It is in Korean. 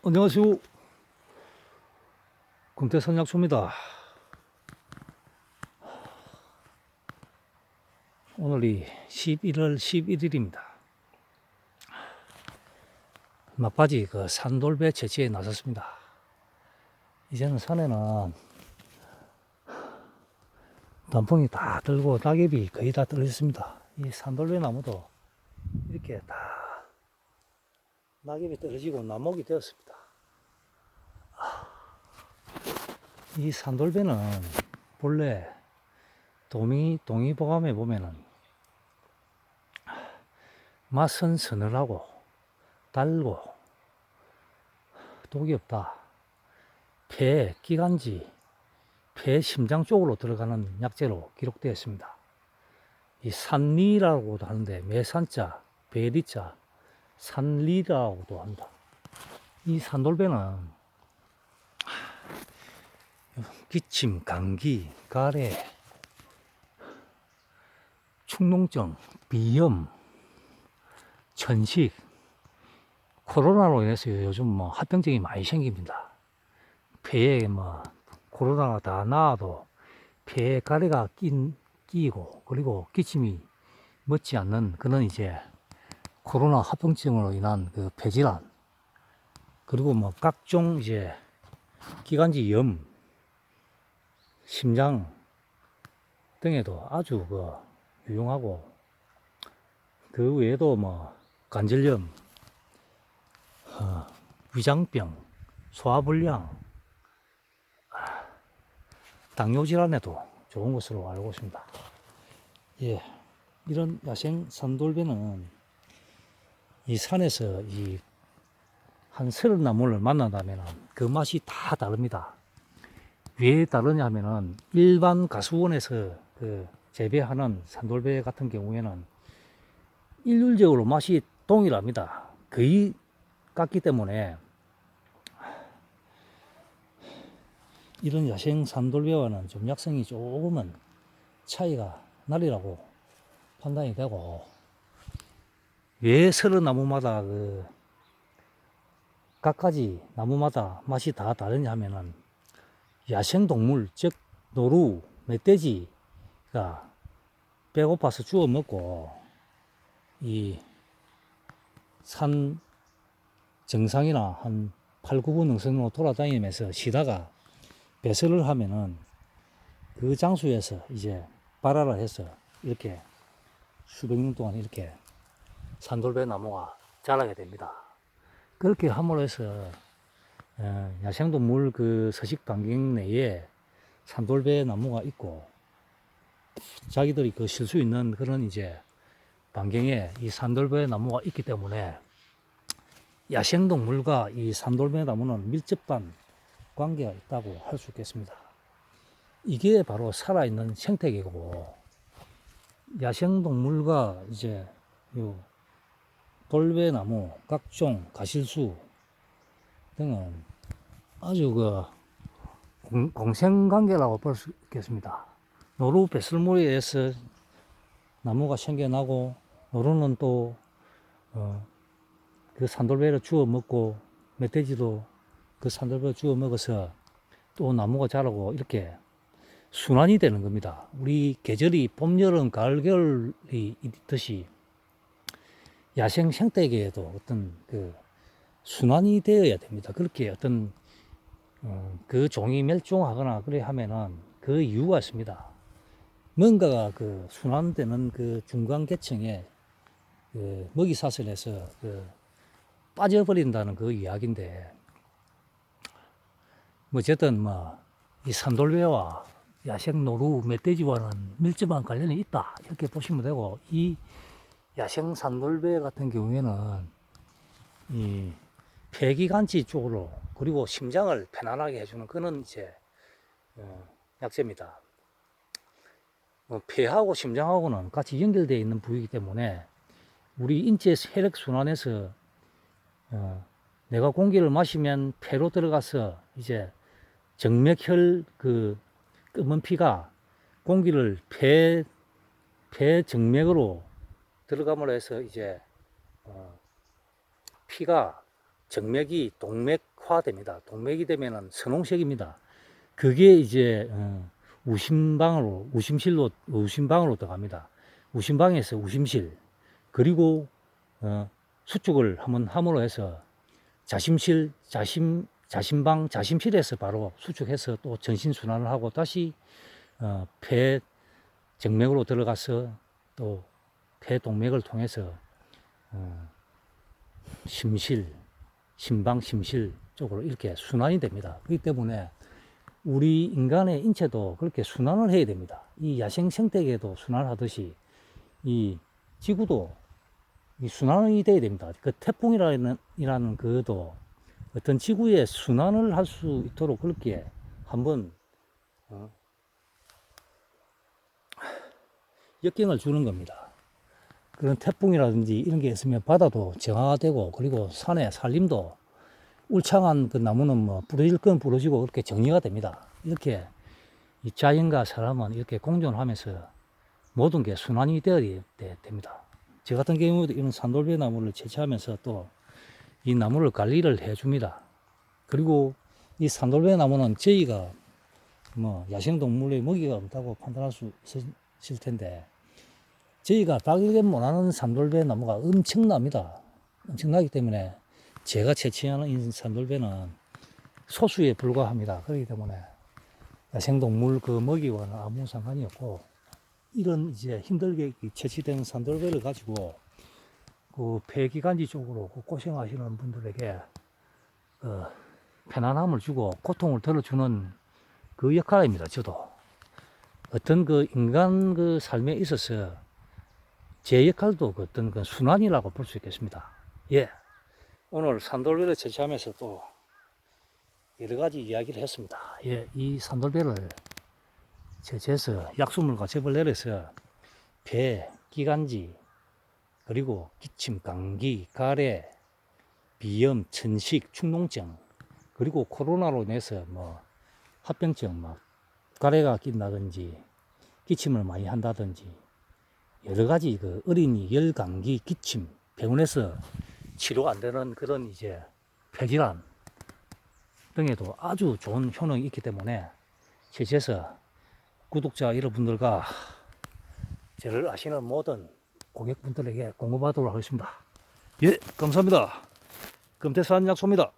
안녕하세요. 금태선약초입니다. 오늘이 11월 11일입니다. 막바지 산돌배 채취에 나섰습니다. 이제는 산에는 단풍이 다 들고 낙엽이 거의 다 떨어졌습니다. 이 산돌배 나무도 이렇게 다 낙엽이 떨어지고 나목이 되었습니다. 이 산돌배는 본래 동의보감에 보면은 맛은 서늘하고 달고 독이 없다. 폐, 기관지, 폐 심장 쪽으로 들어가는 약재로 기록되어 있습니다. 이 산리라고도 하는데 매산자, 배리자, 산리라고도 한다. 이 산돌배는 기침, 감기, 가래, 축농증, 비염, 천식, 코로나로 인해서 요즘 합병증이 많이 생깁니다. 폐에 코로나가 다 나아도 폐에 가래가 끼고 그리고 기침이 멎지 않는 그런 이제 코로나 합병증으로 인한 그 폐질환 그리고 각종 이제 기관지 염, 심장 등에도 아주 유용하고 그 외에도 관절염, 위장병, 소화불량, 당뇨 질환에도 좋은 것으로 알고 있습니다. 예, 이런 야생 산돌배는 이 산에서 한 30나무를 만난다면 그 맛이 다 다릅니다. 왜 다르냐면은 일반 가수원에서 재배하는 산돌배 같은 경우에는 일률적으로 맛이 동일합니다. 거의 같기 때문에 이런 야생 산돌배와는 좀 약성이 조금은 차이가 나리라고 판단이 되고, 왜 서른 나무마다 각가지 나무마다 맛이 다 다르냐 하면은 야생동물, 즉 노루, 멧돼지가 배고파서 주워 먹고 이 산 정상이나 한 8, 9분 능선으로 돌아다니면서 쉬다가 배설을 하면은 그 장소에서 이제 발화를 해서 이렇게 수백 년 동안 이렇게 산돌배 나무가 자라게 됩니다. 그렇게 함으로 해서 야생동물 서식 반경 내에 산돌배 나무가 있고 자기들이 쉴 수 있는 그런 이제 반경에 이 산돌배 나무가 있기 때문에 야생동물과 이 산돌배 나무는 밀접한 관계가 있다고 할 수 있겠습니다. 이게 바로 살아있는 생태계고, 야생동물과 이제 요 돌배나무, 각종 가실수 등은 아주 공생관계라고 볼 수 있겠습니다. 노루 배설물에서 나무가 생겨나고, 노루는 또 그 산돌배를 주워 먹고, 멧돼지도 그 산돌배를 주워 먹어서 또 나무가 자라고 이렇게 순환이 되는 겁니다. 우리 계절이 봄, 여름, 가을, 겨울이 있듯이 야생 생태계에도 어떤 순환이 되어야 됩니다. 그렇게 어떤 그 종이 멸종하거나 그래 하면은 그 이유가 있습니다. 뭔가가 순환되는 그 중간 계층에 먹이 사슬에서 빠져버린다는 그 이야기인데, 어쨌든 이 산돌배와 야생 노루, 멧돼지와는 밀접한 관련이 있다 이렇게 보시면 되고, 이 야생 산돌배 같은 경우에는 이 폐기관지 쪽으로 그리고 심장을 편안하게 해주는 그런 이제 약재입니다. 폐하고 심장하고는 같이 연결되어 있는 부위이기 때문에 우리 인체 혈액 순환에서 내가 공기를 마시면 폐로 들어가서 이제 정맥혈 검은 피가 공기를 폐 정맥으로 들어감으로 해서 이제 피가 정맥이 동맥화됩니다. 동맥이 되면은 선홍색입니다. 그게 이제 우심방으로 들어갑니다. 우심방에서 우심실, 그리고 수축을 한번 함으로 해서 자심실에서 바로 수축해서 또 전신순환을 하고 다시 폐 정맥으로 들어가서 또 폐 동맥을 통해서 심실 쪽으로 이렇게 순환이 됩니다. 그렇기 때문에 우리 인간의 인체도 그렇게 순환을 해야 됩니다. 이 야생 생태계도 순환하듯이 이 지구도 이 순환이 돼야 됩니다. 그 태풍이라는 그도 어떤 지구의 순환을 할 수 있도록 그렇게 한번 역경을 주는 겁니다. 그런 태풍이라든지 이런 게 있으면 바다도 정화되고, 그리고 산의 산림도 울창한 그 나무는 뭐 부러질 건 부러지고 그렇게 정리가 됩니다. 이렇게 이 자연과 사람은 이렇게 공존하면서 모든 게 순환이 되어야 됩니다. 저 같은 경우도 이런 산돌배 나무를 채취하면서 또 이 나무를 관리를 해줍니다. 그리고 이 산돌배 나무는 저희가 뭐 야생동물의 먹이가 없다고 판단할 수 있을 텐데, 저희가 발견 못하는 산돌배 나무가 엄청납니다. 엄청나기 때문에 제가 채취하는 이 산돌배는 소수에 불과합니다. 그렇기 때문에 야생동물 그 먹이와는 아무 상관이 없고, 이런 이제 힘들게 채취된 산돌배를 가지고 그 폐기관지 쪽으로 그 고생하시는 분들에게 편안함을 주고 고통을 덜어주는 그 역할입니다. 저도 어떤 그 인간 그 삶에 있어서 제 역할도 그 어떤 그 순환이라고 볼 수 있겠습니다. 예, 오늘 산돌배를 채취하면서 또 여러 가지 이야기를 했습니다. 예, 이 산돌배를 채취해서 약수물과 즙을 내려서 폐, 기관지, 그리고 기침, 감기, 가래, 비염, 천식, 축농증, 그리고 코로나로 인해서 뭐 합병증, 막 가래가 낀다든지 기침을 많이 한다든지 여러 가지 그 어린이 열, 감기, 기침, 병원에서 치료 안 되는 그런 이제 폐질환 등에도 아주 좋은 효능이 있기 때문에 실제에서 구독자 여러분들과 저를 아시는 모든 고객분들에게 공유하도록 하겠습니다. 예, 감사합니다. 금태산 약소입니다.